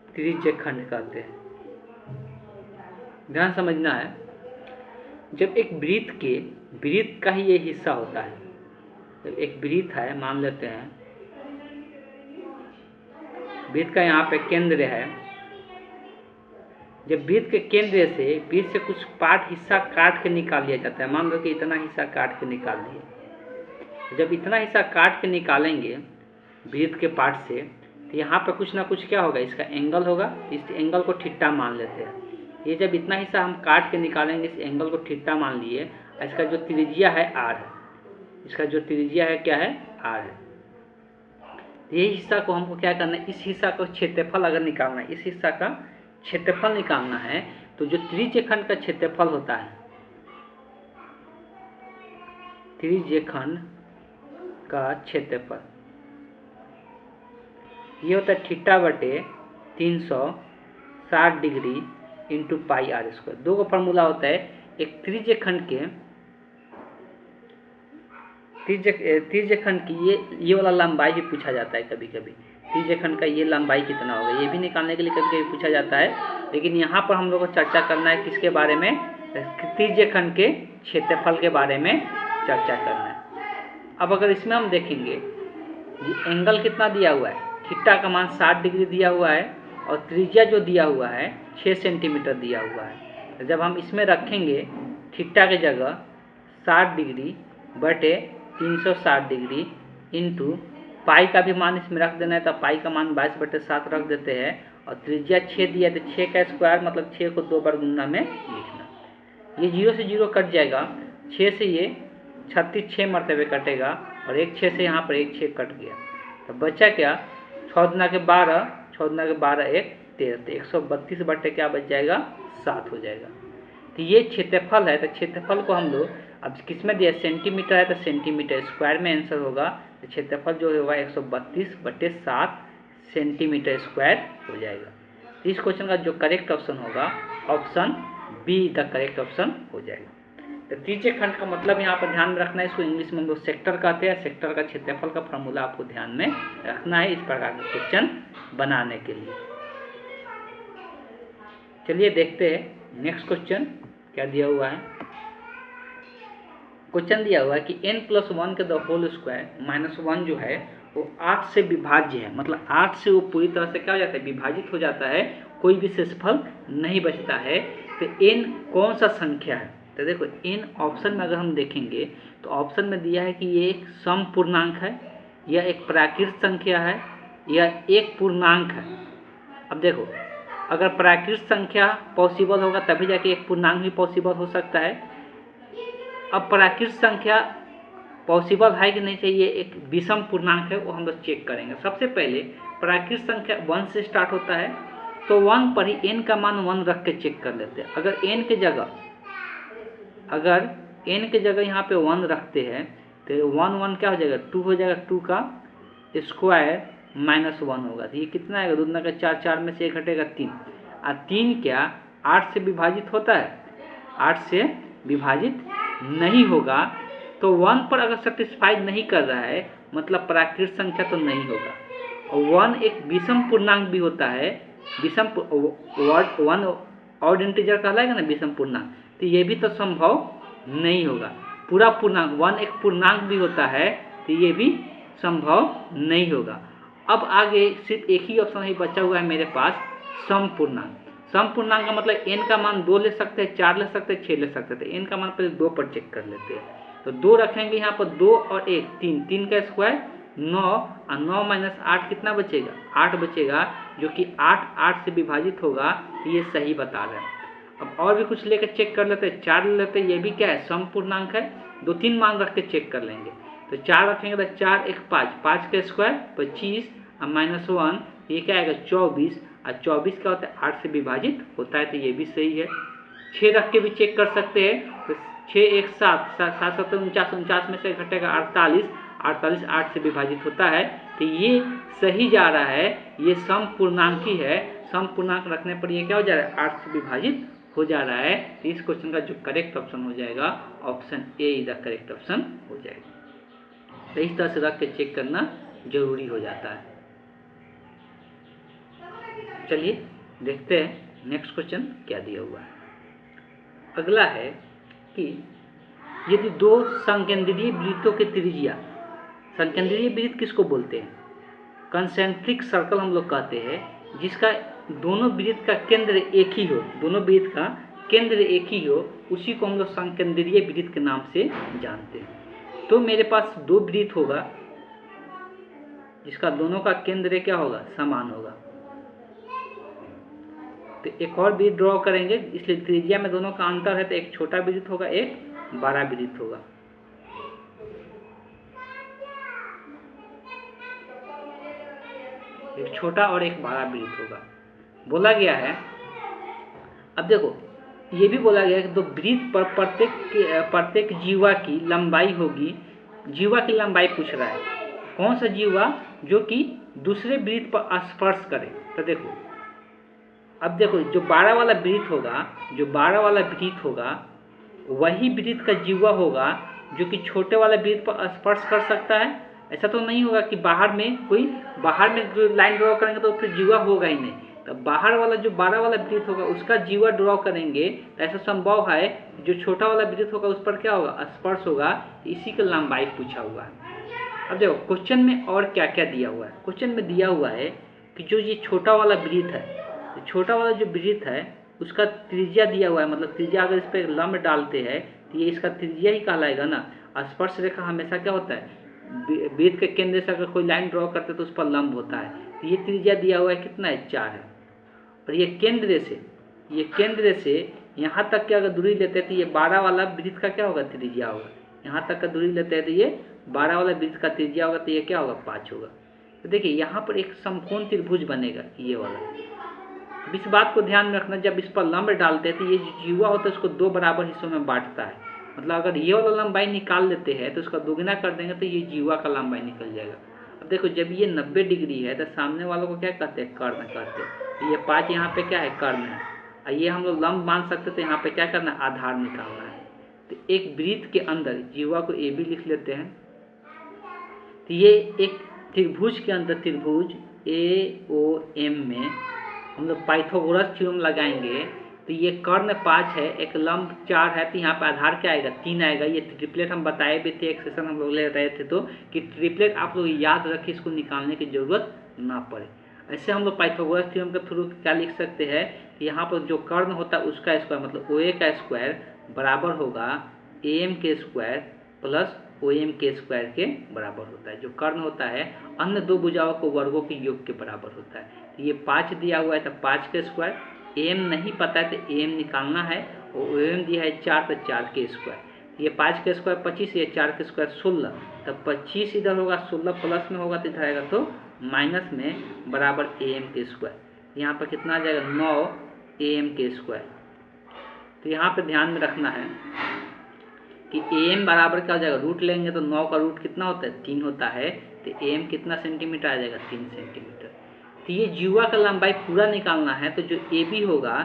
त्रिज्य खंड कहते हैं। ध्यान समझना है, जब एक वृत्त का ही ये हिस्सा होता है। जब एक वृत्त है, मान लेते हैं वृत्त का यहाँ पे केंद्र है। जब वृत्त के केंद्र से वृत्त से कुछ पार्ट हिस्सा काट के निकाल लिया जाता है। मान लो कि इतना हिस्सा काट के निकाल दिए। जब इतना हिस्सा काट के निकालेंगे वृत्त के पार्ट से, तो यहाँ पे कुछ ना कुछ क्या होगा? इसका एंगल होगा। इस एंगल को थीटा मान लेते हैं। ये जब इतना हिस्सा हम काट के निकालेंगे, इस एंगल को थीटा मान लिए। इसका जो त्रिज्या है आर है। इसका जो त्रिज्या है क्या है? आर है। ये हिस्सा को हमको क्या करना है? इस हिस्सा को क्षेत्रफल अगर निकालना है, इस हिस्सा का क्षेत्रफल निकालना है, तो जो त्रिज्य खंड का क्षेत्रफल होता है, त्रिज्य खंड का क्षेत्रफल ये होता है थीटा बटे 360 degree into pi r square. दो का फॉर्मूला होता है। एक त्रिज्य खंड की ये वाला लंबाई भी पूछा जाता है कभी कभी। त्रिज्य खंड का ये लंबाई कितना होगा ये भी निकालने के लिए कभी कभी पूछा जाता है। लेकिन यहाँ पर हम लोग को चर्चा करना है किसके बारे में? त्रिज्य खंड के क्षेत्रफल के बारे में चर्चा करना है। अब अगर इसमें हम देखेंगे ये एंगल कितना दिया हुआ है? थीटा का मान 60 डिग्री दिया हुआ है और त्रिज्या जो दिया हुआ है 6 सेंटीमीटर दिया हुआ है। तो जब हम इसमें रखेंगे थीटा की जगह 60 डिग्री बटे 360 डिग्री इंटू पाई का भी मान इसमें रख देना है। तो पाई का मान 22/7 रख देते हैं। और त्रिज्या 6 दिया तो 6 का स्क्वायर मतलब 6 को 2 बार गुना में लिखना। ये 0 से 0 कट जाएगा। 6 से ये 36 6 मरतबे कटेगा और एक 6 से यहाँ पर एक 6 कट गया। तो बचा क्या? 6 दूना के 12, 6 दूना के 12 1 13। तो 132 बटे क्या बच जाएगा? 7 हो जाएगा। तो ये क्षेत्रफल है। तो क्षेत्रफल को हम लोग अब किस में दिया? सेंटीमीटर है तो सेंटीमीटर स्क्वायर में आंसर होगा। तो क्षेत्रफल जो होगा 132/7 सेंटीमीटर स्क्वायर हो जाएगा। तो इस क्वेश्चन का जो करेक्ट ऑप्शन होगा option be the correct option हो जाएगा। तो त्रिज्य खंड का मतलब यहाँ पर ध्यान में रखना है। इसको इंग्लिश में हम लोग सेक्टर कहते हैं। सेक्टर का क्षेत्रफल का फॉर्मूला आपको ध्यान में रखना है इस प्रकार का क्वेश्चन बनाने के लिए। चलिए देखते हैं नेक्स्ट क्वेश्चन क्या दिया हुआ है। क्वेश्चन दिया हुआ है कि n+1 के द होल स्क्वायर -1 जो है वो 8 से विभाज्य है। मतलब 8 से वो पूरी तरह से क्या हो जाता है? विभाजित हो जाता है। कोई भी शेषफल नहीं बचता है। तो n कौन सा संख्या है? तो देखो n ऑप्शन में अगर हम देखेंगे तो ऑप्शन में दिया है कि ये एक सम पूर्णांक है, या एक प्राकृत संख्या है, या एक पूर्णांक है। अब देखो अगर प्राकृत संख्या पॉसिबल होगा तभी जाके एक पूर्णांक भी पॉसिबल हो सकता है। अब प्राकृत संख्या पॉसिबल है कि नहीं चाहिए, एक विषम पूर्णांक है, वो हम लोग चेक करेंगे। सबसे पहले प्राकृत संख्या 1 से स्टार्ट होता है तो 1 पर ही n का मान 1 रख के चेक कर लेते हैं। अगर n के जगह अगर n के जगह यहाँ पे 1 रखते हैं तो 1 क्या हो जाएगा, 2 हो जाएगा, 2 का स्क्वायर -1 होगा। तो ये कितना आएगा, 2 दूना का 4, 4 में से 1 घटेगा 3, और 3 क्या 8 से विभाजित होता है, 8 से विभाजित नहीं होगा। तो 1 पर अगर सेटिस्फाइड नहीं कर रहा है मतलब प्राकृत संख्या तो नहीं होगा। और 1 एक विषम पूर्णांक भी होता है, विषम 1 ऑड इंटीजर कहलाएगा ना विषम पूर्णांक, तो ये भी तो संभव नहीं होगा। पूरा पूर्णांक 1 एक पूर्णांक भी होता है तो ये भी संभव नहीं होगा। अब आगे सिर्फ एक ही ऑप्शन ही बचा हुआ है मेरे पास, सम पूर्णांक। सम पूर्णांक का मतलब n का मान 2 ले सकते हैं, 4 ले सकते हैं, 6 ले सकते हैं। तो n का मान पहले 2 पर चेक कर लेते हैं। तो 2 रखेंगे यहाँ पर, 2 और 1 3, 3 का स्क्वायर 9, और 9 माइनस 8 कितना बचेगा, 8 बचेगा, जो कि 8 से विभाजित होगा। ये सही बता रहे हैं। अब और भी कुछ लेकर चेक कर लेते हैं, 4 ले लेते हैं, ये भी क्या है, सम पूर्णांक है। 2-3 मान रख के चेक कर लेंगे। तो 4 रखेंगे तो 4 1 5, 5 का स्क्वायर 25 और -1, ये क्या आएगा 24, और 24 क्या होता है 8 से विभाजित होता है, तो ये भी सही है। 6 रख के भी चेक कर सकते हैं। तो 6 1 7, 7 7 49, 49 में से घटेगा 48, 48 8 से विभाजित होता है, तो ये सही जा रहा है। ये सम पूर्णांक ही है। सम पूर्णांक रखने पर ये क्या हो जा रहा है, 8 से विभाजित हो जा रहा है। तो इस क्वेश्चन का जो करेक्ट ऑप्शन हो जाएगा, option A is the correct option हो जाएगा। तो इस तरह से रख के चेक करना जरूरी हो जाता है। चलिए देखते हैं नेक्स्ट क्वेश्चन क्या दिया हुआ है। अगला है कि यदि 2 संकेंद्रीय वृत्तों की त्रिज्या, संकेंद्रीय वृत्त किसको बोलते हैं, कंसेंट्रिक सर्कल हम लोग कहते हैं, जिसका दोनों वृत्त का केंद्र एक ही हो, दोनों वृत्त का केंद्र एक ही हो, उसी को हम लोग संकेंद्रीय वृत्त के नाम से जानते हैं। तो मेरे पास 2 वृत्त होगा जिसका दोनों का केंद्र क्या होगा, समान होगा। तो एक और वृत्त ड्रॉ करेंगे, इसलिए त्रिज्या में दोनों का अंतर है, तो एक छोटा वृत्त होगा, एक बड़ा वृत्त होगा। एक छोटा और एक बड़ा वृत्त होगा बोला गया है। अब देखो ये भी बोला गया है कि 2 वृत्त पर प्रत्येक जीवा की लंबाई होगी। जीवा की लंबाई पूछ रहा है, कौन सा जीवा जो कि दूसरे वृत्त पर स्पर्श करे। तो देखो अब देखो जो 12 वाला वृत्त होगा, जो 12 वाला वृत्त होगा वही वृत्त का जीवा होगा जो कि छोटे वाला वृत्त पर स्पर्श कर सकता है। ऐसा तो नहीं होगा कि बाहर में जो लाइन ड्रॉ करेंगे तो फिर जीवा होगा ही नहीं। तो बाहर वाला जो 12 वाला वृत्त होगा उसका जीवा ड्रॉ करेंगे तो ऐसा संभव है जो छोटा वाला वृत्त होगा उस पर क्या होगा, स्पर्श होगा। इसी का लंबाई पूछा हुआ है। अब देखो क्वेश्चन में और क्या क्या दिया हुआ है। क्वेश्चन में दिया हुआ है कि जो ये छोटा वाला वृत्त है, छोटा वाला जो वृत्त है उसका त्रिज्या दिया हुआ है, मतलब त्रिज्या अगर इस पर लंब डालते हैं तो ये इसका त्रिज्या ही कहलाएगा ना। स्पर्श रेखा हमेशा क्या होता है, वृत्त के केंद्र से अगर कोई लाइन ड्रॉ करते तो उस पर लंब होता है। तो ये त्रिज्या दिया हुआ है कितना है, 4 है। और ये केंद्र से यहाँ तक की अगर दूरी लेते हैं तो ये 12 वाला वृत्त का क्या होगा, त्रिज्या होगा। यहाँ तक का दूरी लेते हैं तो ये 12 वाला वृत्त का त्रिज्या होगा, तो ये क्या होगा, 5 होगा। तो देखिए यहाँ पर एक समकोण त्रिभुज बनेगा ये वाला। अब इस बात को ध्यान में रखना, जब इस पर लंब डालते हैं तो ये जो जीवा होता है उसको 2 बराबर हिस्सों में बांटता है। मतलब अगर ये वाला लंबाई निकाल लेते हैं तो उसका दोगुना कर देंगे तो ये जीवा का लंबाई निकल जाएगा। अब देखो जब ये 90 डिग्री है तो सामने वालों को क्या कहते हैं, कर्ण कहते हैं। तो ये 5 यहाँ पे क्या है, कर्ण है। और ये हम लोग लंब मान सकते तो यहाँ पे क्या करना है, आधार निकालना है। तो एक वृत्त के अंदर जीवा को ए भी लिख लेते हैं। तो ये एक त्रिभुज के अंदर, त्रिभुज AOM में हम लोग पाइथागोरस थ्योरम लगाएंगे। तो ये कर्ण 5 है, एक लंब 4 है, तो यहाँ पे आधार क्या आएगा, 3 आएगा। ये ट्रिपलेट हम बताए भी थे, एक सेशन हम लोग ले रहे थे, तो कि ट्रिपलेट आप लोग याद रखिए, इसको निकालने की जरूरत ना पड़े। ऐसे हम लोग पाइथागोरस थ्योरम के थ्रू क्या लिख सकते हैं कि यहाँ पर जो कर्ण होता है उसका स्क्वायर, मतलब OA का स्क्वायर बराबर होगा AM के स्क्वायर प्लस OM के स्क्वायर के बराबर होता है। जो कर्ण होता है अन्य 2 भुजाओं को वर्गों के योग के बराबर होता है। तो ये 5 दिया हुआ है तो 5 के स्क्वायर, AM नहीं पता है तो AM निकालना है, और OM दिया है 4 तो 4 के स्क्वायर। ये 5 के स्क्वायर 25, ये 4 के स्क्वायर 16, तो 25 इधर होगा, 16 प्लस में होगा तो इधर आएगा तो माइनस में बराबर AM के स्क्वायर। यहाँ पर कितना आ जाएगा, 9 AM के स्क्वायर। तो यहाँ पर ध्यान में रखना है कि AM बराबर क्या हो जाएगा, रूट लेंगे तो 9 का रूट कितना होता है, 3 होता है, तो AM कितना सेंटीमीटर आ जाएगा, 3 सेंटीमीटर। तो ये जीवा का लंबाई पूरा निकालना है तो जो AB होगा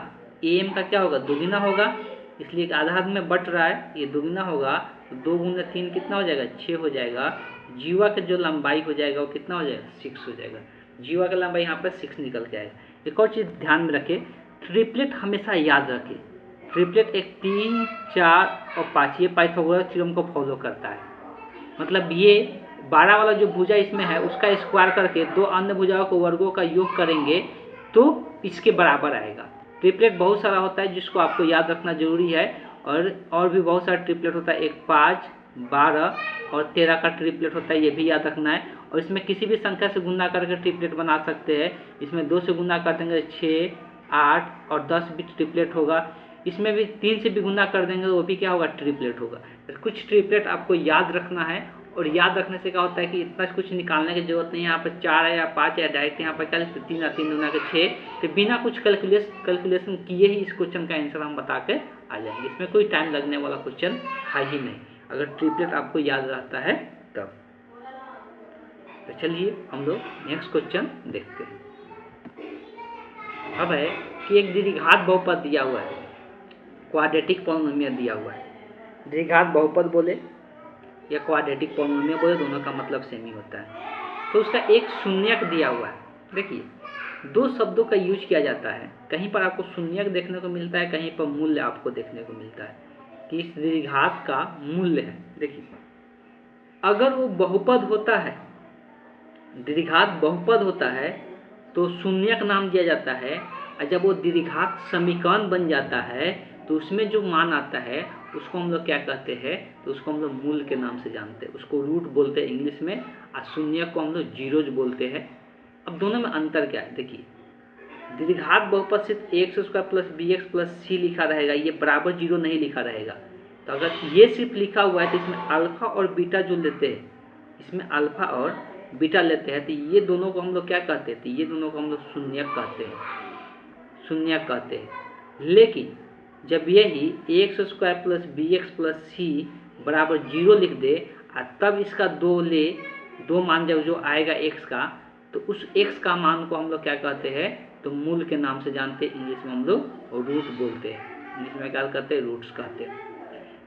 AM का क्या होगा, दोगुना होगा, इसलिए आधा में बट रहा है, ये दोगुना होगा तो 2 गुना 3 कितना हो जाएगा, 6 हो जाएगा। जीवा का जो लंबाई हो जाएगा वो कितना हो जाएगा, 6 हो जाएगा। जीवा का लंबाई यहाँ पर 6 निकल के आएगा। एक और चीज़ ध्यान में रखें, ट्रिपलेट हमेशा याद रखें। ट्रिपलेट एक 3, 4 और 5 ये पाइथागोरस थ्योरम को फॉलो करता है। मतलब ये 12 वाला जो भुजा इसमें है उसका स्क्वायर करके 2 अन्य भुजाओं को वर्गों का योग करेंगे तो इसके बराबर आएगा। ट्रिपलेट बहुत सारा होता है जिसको आपको याद रखना जरूरी है, और भी बहुत सारा ट्रिपलेट होता है, 1, 5, 12 और 13 का ट्रिपलेट होता है, ये भी याद रखना है। और इसमें किसी भी संख्या से गुना करके ट्रिपलेट बना सकते हैं। इसमें 2 से गुना कर देंगे 6, 8 और 10 भी ट्रिपलेट होगा। इसमें भी 3 से भी गुना कर देंगे वो भी क्या होगा, ट्रिपलेट होगा। तो कुछ ट्रिपलेट आपको याद रखना है, और याद रखने से क्या होता है कि इतना कुछ निकालने की जरूरत नहीं है। यहाँ पर 4 है या 5 है, डायरेक्ट यहाँ पर क्या लिखते 3 या 3 गुना के 6, तो बिना कुछ कैलकुलेशन किए ही इस क्वेश्चन का आंसर हम बता के आ जाएंगे। इसमें कोई टाइम लगने वाला क्वेश्चन है ही नहीं, अगर ट्रिपलेट आपको याद रहता है तब। तो चलिए हम लोग नेक्स्ट क्वेश्चन देखते हैं। अब है कि एक द्विघात बहुपद दिया हुआ है, क्वाड्रेटिक पॉलिनोमियल दिया हुआ है। द्विघात बहुपद बोले या क्वाड्रेटिक पॉलिनोमियल बोले, दोनों का मतलब सेम ही होता है। तो उसका एक शून्यक दिया हुआ है। देखिए 2 शब्दों का यूज किया जाता है, कहीं पर आपको शून्यक देखने को मिलता है, कहीं पर मूल्य आपको देखने को मिलता है कि इस द्विघात का मूल्य है। देखिए अगर वो बहुपद होता है, द्विघात बहुपद होता है तो शून्यक नाम दिया जाता है, और जब वो द्विघात समीकरण बन जाता है तो उसमें जो मान आता है उसको हम लोग क्या कहते हैं, तो उसको हम लोग मूल के नाम से जानते हैं, उसको रूट बोलते हैं इंग्लिश में, और शून्य को हम लोग जीरोज बोलते हैं। अब दोनों में अंतर क्या है, देखिए द्विघात बहुपद सिर्फ x² plus bx plus c लिखा रहेगा, ये बराबर 0 नहीं लिखा रहेगा। तो अगर ये सिर्फ लिखा हुआ है तो इसमें अल्फा और बीटा जो लेते हैं, इसमें अल्फा और बीटा लेते हैं, तो ये दोनों को हम लोग क्या कहते हैं, तो ये दोनों को हम लोग शून्यक कहते हैं, शून्यक कहते हैं। लेकिन जब यही x² plus bx plus c बराबर 0 लिख दे और तब इसका 2 मान जब जो आएगा x का, तो उस x का मान को हम लोग क्या कहते हैं, तो मूल के नाम से जानते हैं, इंग्लिश में हम लोग रूट बोलते हैं, इंग्लिश में क्या कहते हैं, रूट्स कहते हैं।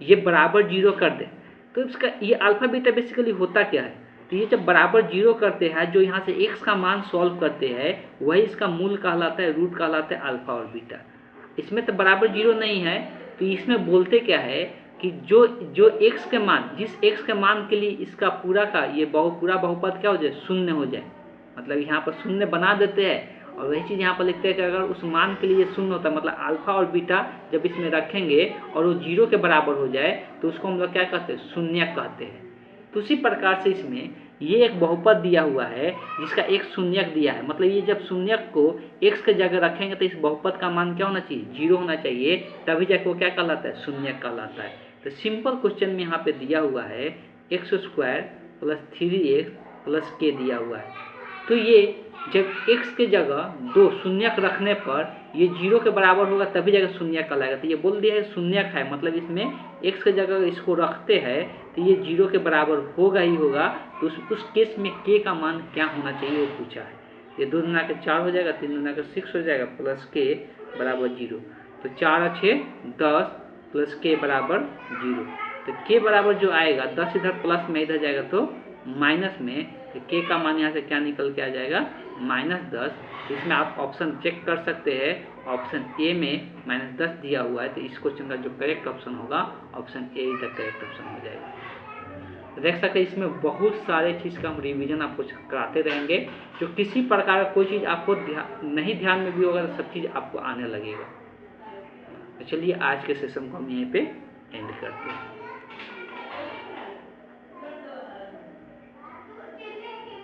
ये बराबर 0 कर दे तो इसका ये अल्फा बीटा बेसिकली होता क्या है, तो ये जब बराबर 0 करते हैं, जो यहाँ से x का मान सॉल्व करते हैं वही इसका मूल कहलाता है, रूट कहलाता है अल्फा और बीटा। इसमें तो बराबर 0 नहीं है, तो इसमें बोलते क्या है कि जो x के मान, जिस x के मान के लिए इसका पूरा का ये पूरा बहुपद क्या हो जाए, शून्य हो जाए, मतलब यहाँ पर शून्य बना देते हैं। और वही चीज़ यहाँ पर लिखते हैं कि अगर उस मान के लिए शून्य होता है, मतलब अल्फा और बीटा जब इसमें रखेंगे और वो 0 के बराबर हो जाए तो उसको हम लोग क्या कहते हैं, शून्यक कहते हैं। तो उसी प्रकार से इसमें ये एक बहुपद दिया हुआ है जिसका एक शून्यक दिया है, मतलब ये जब शून्यक को x के जगह रखेंगे तो इस बहुपद का मान क्या होना चाहिए, 0 होना चाहिए, तभी जाके वो क्या कहलाता है, शून्यक कहलाता है। तो सिंपल क्वेश्चन में यहाँ पे दिया हुआ है x² plus 3x plus k दिया हुआ है। तो ये जब x के जगह 2 शून्यक रखने पर ये 0 के बराबर होगा तभी जगह शून्यक कहलाएगा। तो ये बोल दिया है शून्यक है, मतलब इसमें x के जगह इसको रखते हैं तो ये 0 के बराबर होगा ही होगा। तो उस केस में k का मान क्या होना चाहिए वो पूछा है। ये 2 गुना के 4 हो जाएगा, 3 गुना के 6 हो जाएगा, प्लस k बराबर 0। तो 4 और 6 10 प्लस k बराबर 0। तो k बराबर जो आएगा 10 इधर प्लस में इधर जाएगा तो माइनस में, तो k का मान यहाँ से क्या निकल के आ जाएगा, -10। इसमें आप ऑप्शन चेक कर सकते हैं, ऑप्शन ए में -10 दिया हुआ है, तो इस क्वेश्चन का जो करेक्ट ऑप्शन होगा ऑप्शन ए इधर करेक्ट ऑप्शन हो जाएगा। तो देख सकते हैं इसमें बहुत सारे चीज़ का हम रिवीजन आपको कराते रहेंगे, जो किसी प्रकार का कोई चीज़ आपको नहीं ध्यान में भी होगा तो सब चीज़ आपको आने लगेगा। तो चलिए आज के सेशन को हम यहीं पे एंड करते हैं।